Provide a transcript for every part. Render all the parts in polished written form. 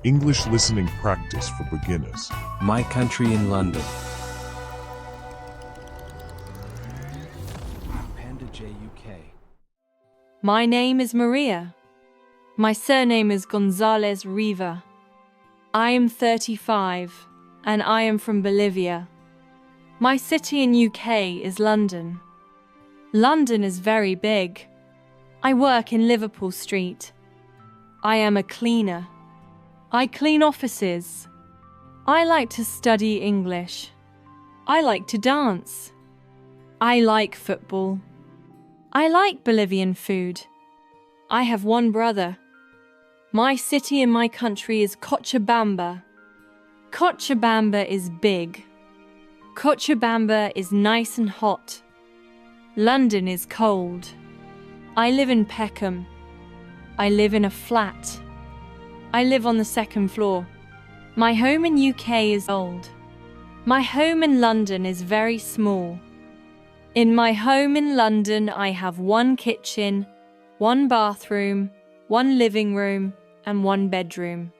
English listening practice for beginners. My country in London. PandaJUK. My name is Maria. My surname is Gonzalez Riva. I am 35 and I am from Bolivia. My city in UK is London. London is very big. I work in Liverpool Street. I am a cleaner. I clean offices. I like to study English. I like to dance. I like football. I like Bolivian food. I have one brother. My city in my country is Cochabamba. Cochabamba is big. Cochabamba is nice and hot. London is cold. I live in Peckham. I live in a flat. I live on the second floor. My home in UK is old. My home in London is very small. In my home in London, I have one kitchen, one bathroom, one living room, and one bedroom.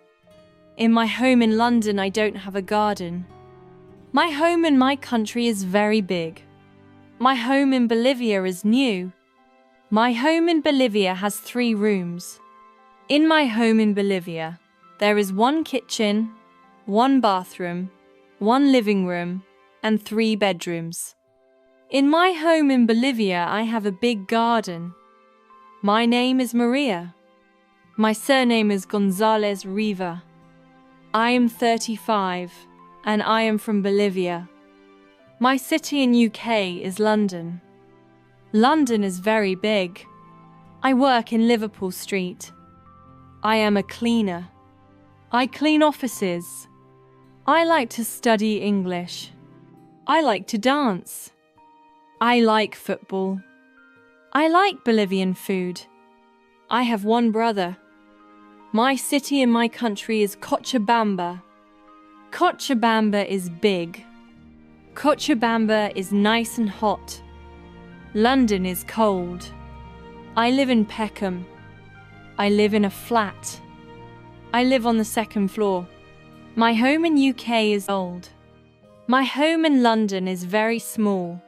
In my home in London, I don't have a garden. My home in my country is very big. My home in Bolivia is new. My home in Bolivia has 3 rooms. In my home in Bolivia, there is one kitchen, one bathroom, one living room, and 3 bedrooms. In my home in Bolivia, I have a big garden. My name is Maria. My surname is Gonzalez Riva. I am 35 and I am from Bolivia. My city in UK is London. London is very big. I work in Liverpool Street. I am a cleaner. I clean offices. I like to study English. I like to dance. I like football. I like Bolivian food. I have one brother. My city in my country is Cochabamba. Cochabamba is big. Cochabamba is nice and hot. London is cold. I live in Peckham. I live in a flat. I live on the second floor. My home in UK is old. My home in London is very small.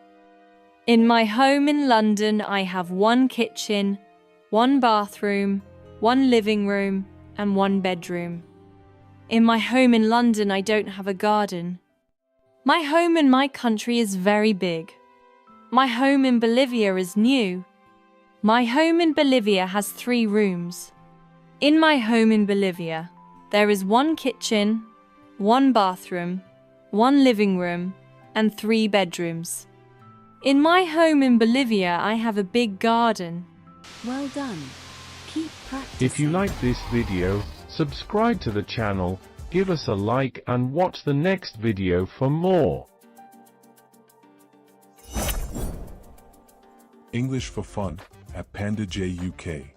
In my home in London, I have one kitchen, one bathroom, one living room, and one bedroom. In my home in London, I don't have a garden. My home in my country is very big. My home in Bolivia is new. My home in Bolivia has 3 rooms. In my home in Bolivia, there is one kitchen, one bathroom, one living room, and 3 bedrooms. In my home in Bolivia, I have a big garden. Well done. Keep practicing. If you like this video, subscribe to the channel, give us a like and watch the next video for more. English for fun at PandaJUK.